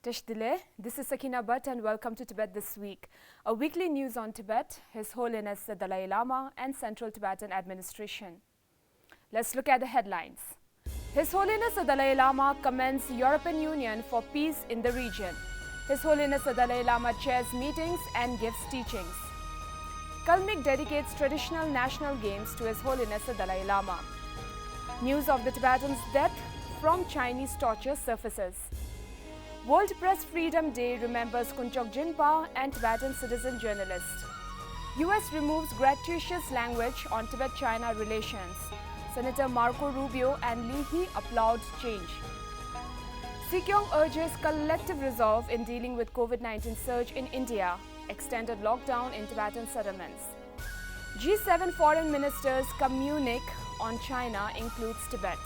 Tesh Dile. This is Sakina Bhatt and welcome to Tibet This Week, a weekly news on Tibet, His Holiness the Dalai Lama and Central Tibetan Administration. Let's look at the headlines. His Holiness the Dalai Lama commends European Union for peace in the region. His Holiness the Dalai Lama chairs meetings and gives teachings. Kalmyk dedicates traditional national games to His Holiness the Dalai Lama. News of the Tibetans' death from Chinese torture surfaces. World Press Freedom Day remembers Kunchok Jinpa and Tibetan citizen journalist. US removes gratuitous language on Tibet-China relations. Senator Marco Rubio and Leahy applaud change. Sikyong urges collective resolve in dealing with COVID-19 surge in India. Extended lockdown in Tibetan settlements. G7 foreign ministers' Communique on China includes Tibet.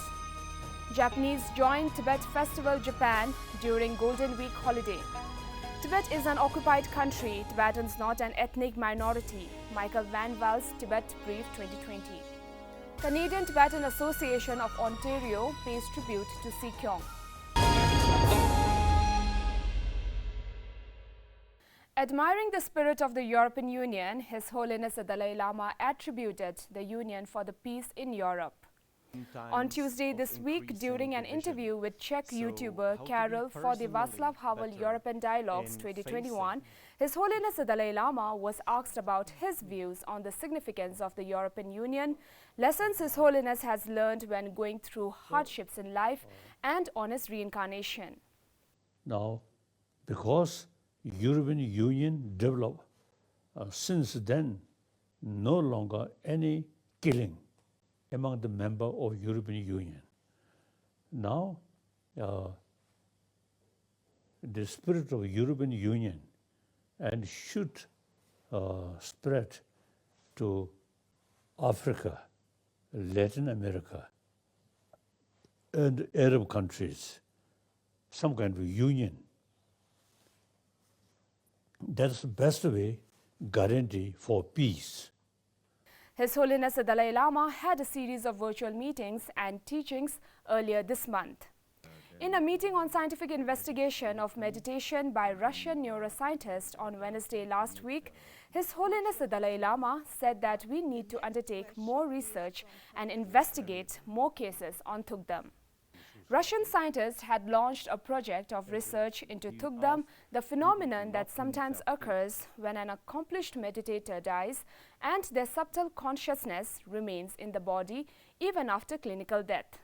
Japanese join Tibet Festival Japan during Golden Week holiday. Tibet is an occupied country, Tibetans not an ethnic minority. Michael Van Val's Tibet Brief 2020. Canadian Tibetan Association of Ontario pays tribute to Sikyong. Admiring the spirit of the European Union, His Holiness the Dalai Lama attributed the Union for the peace in Europe. On Tuesday this week, during an interview with Czech YouTuber Karel for the Václav Havel European Dialogues 2021, His Holiness the Dalai Lama was asked about his views on the significance of the European Union, lessons His Holiness has learned when going through hardships in life, and on his reincarnation. Now, because European Union developed, since then, no longer any killing among the members of European Union. Now, the spirit of European Union and should spread to Africa, Latin America, and Arab countries, some kind of union. That's the best way guarantee for peace. His Holiness the Dalai Lama had a series of virtual meetings and teachings earlier this month. In a meeting on scientific investigation of meditation by Russian neuroscientists on Wednesday last week, His Holiness the Dalai Lama said that we need to undertake more research and investigate more cases on Thukdam. Russian scientists had launched a project of research into Thukdam, the phenomenon that sometimes occurs when an accomplished meditator dies and their subtle consciousness remains in the body even after clinical death.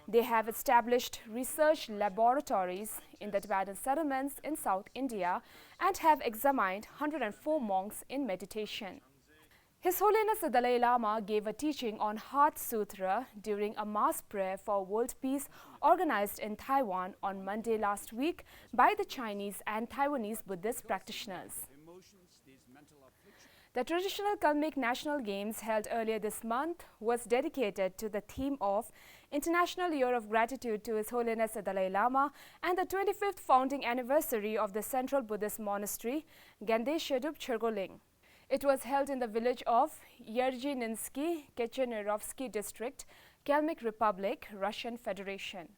They have established research laboratories in the Tibetan settlements in South India and have examined 104 monks in meditation. His Holiness the Dalai Lama gave a teaching on Heart Sutra during a mass prayer for world peace organized in Taiwan on Monday last week by the Chinese and Taiwanese Buddhist practitioners. The traditional Kalmyk National Games held earlier this month was dedicated to the theme of International Year of Gratitude to His Holiness the Dalai Lama and the 25th founding anniversary of the Central Buddhist Monastery, Gande Shedup Chergoling. It was held in the village of Yerzyninsky, Kechenerovsky District, Kalmyk Republic, Russian Federation.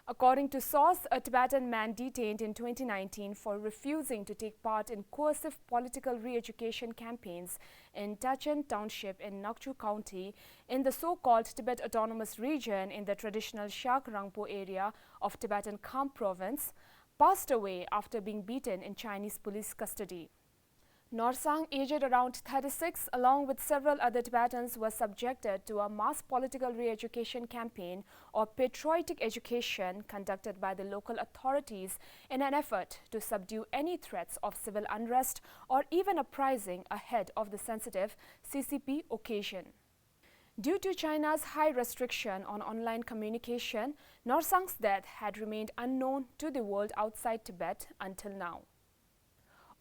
According to source, a Tibetan man detained in 2019 for refusing to take part in coercive political re-education campaigns in Tachen Township in Nakchu County in the so-called Tibet Autonomous Region in the traditional Shak Rangpo area of Tibetan Kham province, passed away after being beaten in Chinese police custody. Norsang, aged around 36, along with several other Tibetans, was subjected to a mass political re-education campaign or patriotic education conducted by the local authorities in an effort to subdue any threats of civil unrest or even uprising ahead of the sensitive CCP occasion. Due to China's high restriction on online communication, Norsang's death had remained unknown to the world outside Tibet until now.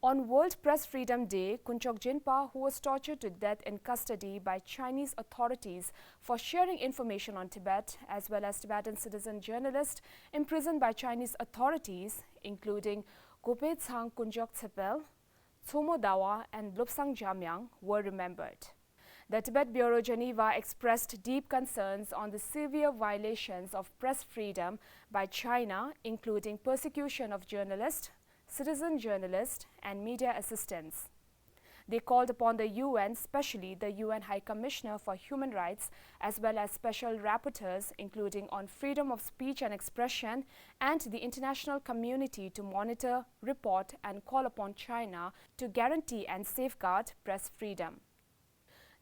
On World Press Freedom Day, Kunchok Jinpa, who was tortured to death in custody by Chinese authorities for sharing information on Tibet, as well as Tibetan citizen journalists imprisoned by Chinese authorities, including Gopetsang Kunchok Tsepel, Tsomo Dawa, and Lobsang Jamyang, were remembered. The Tibet Bureau Geneva expressed deep concerns on the severe violations of press freedom by China, including persecution of journalists, citizen journalists, and media assistants. They called upon the UN, especially the UN High Commissioner for Human Rights, as well as special rapporteurs, including on freedom of speech and expression, and the international community to monitor, report, and call upon China to guarantee and safeguard press freedom.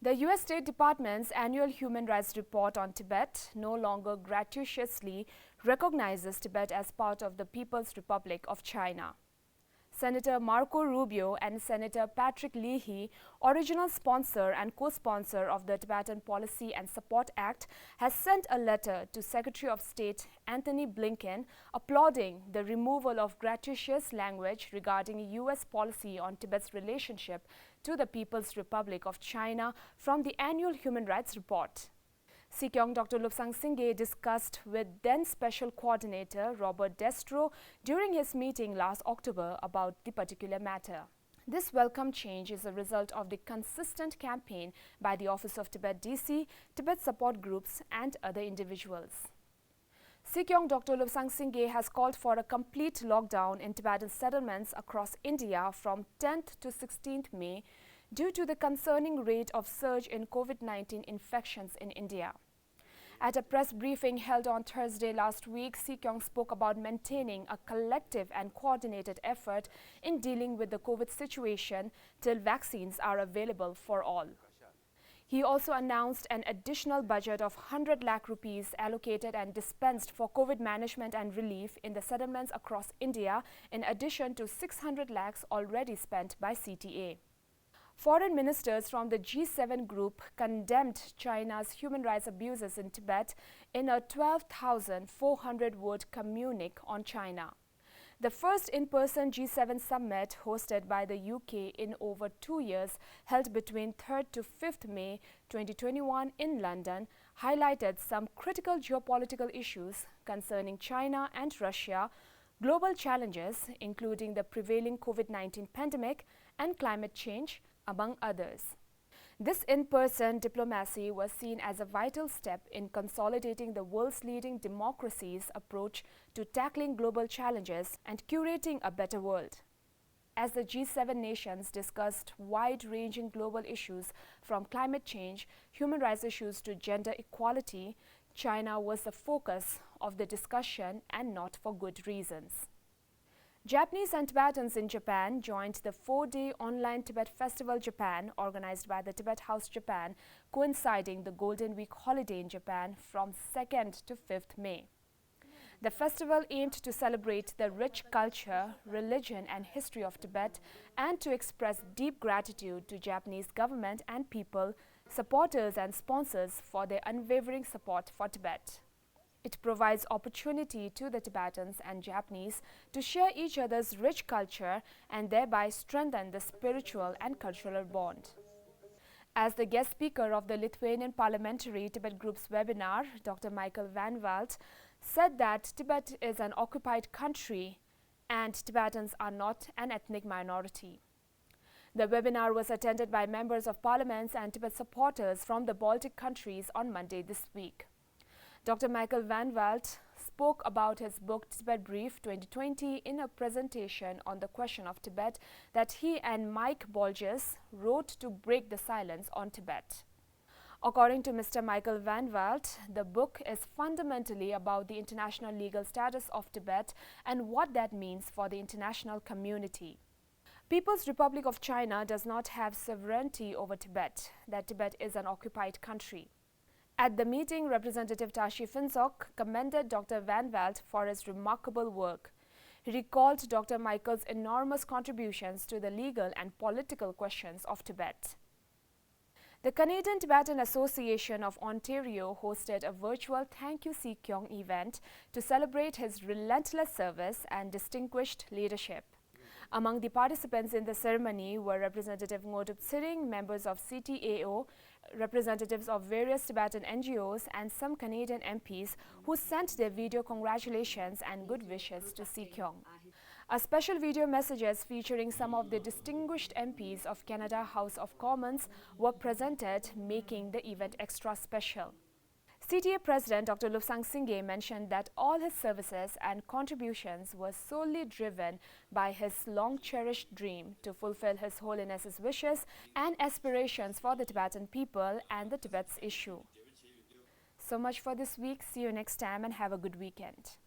The U.S. State Department's annual Human Rights Report on Tibet no longer gratuitously recognizes Tibet as part of the People's Republic of China. Senator Marco Rubio and Senator Patrick Leahy, original sponsor and co-sponsor of the Tibetan Policy and Support Act, has sent a letter to Secretary of State Anthony Blinken applauding the removal of gratuitous language regarding U.S. policy on Tibet's relationship to the People's Republic of China from the annual Human Rights Report. Sikyong Dr. Lobsang Singye discussed with then Special Coordinator Robert Destro during his meeting last October about the particular matter. This welcome change is a result of the consistent campaign by the Office of Tibet DC, Tibet support groups, and other individuals. Sikyong Dr. Lobsang Singye has called for a complete lockdown in Tibetan settlements across India from 10th to 16th May due to the concerning rate of surge in COVID-19 infections in India. At a press briefing held on Thursday last week, Sikyong spoke about maintaining a collective and coordinated effort in dealing with the COVID situation till vaccines are available for all. He also announced an additional budget of 100 lakh rupees allocated and dispensed for COVID management and relief in the settlements across India, in addition to 600 lakhs already spent by CTA. Foreign ministers from the G7 group condemned China's human rights abuses in Tibet in a 12,400-word communique on China. The first in-person G7 summit hosted by the UK in over 2 years, held between 3rd to 5th May 2021 in London, highlighted some critical geopolitical issues concerning China and Russia, global challenges including the prevailing COVID-19 pandemic and climate change, among others. This in-person diplomacy was seen as a vital step in consolidating the world's leading democracies' approach to tackling global challenges and curating a better world. As the G7 nations discussed wide-ranging global issues from climate change, human rights issues to gender equality, China was the focus of the discussion, and not for good reasons. Japanese and Tibetans in Japan joined the 4-day online Tibet Festival Japan organized by the Tibet House Japan, coinciding the Golden Week holiday in Japan from 2nd to 5th May. The festival aimed to celebrate the rich culture, religion, and history of Tibet and to express deep gratitude to Japanese government and people, supporters and sponsors for their unwavering support for Tibet. It provides opportunity to the Tibetans and Japanese to share each other's rich culture and thereby strengthen the spiritual and cultural bond. As the guest speaker of the Lithuanian Parliamentary Tibet Group's webinar, Dr. Michael Van Walt said that Tibet is an occupied country and Tibetans are not an ethnic minority. The webinar was attended by members of parliaments and Tibet supporters from the Baltic countries on Monday this week. Dr. Michael Van Walt spoke about his book Tibet Brief 2020 in a presentation on the question of Tibet that he and Mike Bolges wrote to break the silence on Tibet. According to Mr. Michael Van Walt, the book is fundamentally about the international legal status of Tibet and what that means for the international community. People's Republic of China does not have sovereignty over Tibet, that Tibet is an occupied country. At the meeting, Representative Tashi Finzok commended Dr. Van Walt for his remarkable work. He recalled Dr. Michael's enormous contributions to the legal and political questions of Tibet. The Canadian Tibetan Association of Ontario hosted a virtual Thank You Sikyong event to celebrate his relentless service and distinguished leadership. Among the participants in the ceremony were Representative Ngodup Tsering, members of CTAO, representatives of various Tibetan NGOs, and some Canadian MPs who sent their video congratulations and good wishes to Sikyong. A special video messages featuring some of the distinguished MPs of Canada House of Commons were presented, making the event extra special. CTA President Dr. Lobsang Singye mentioned that all his services and contributions were solely driven by his long-cherished dream to fulfill His Holiness's wishes and aspirations for the Tibetan people and the Tibet's issue. So much for this week. See you next time and have a good weekend.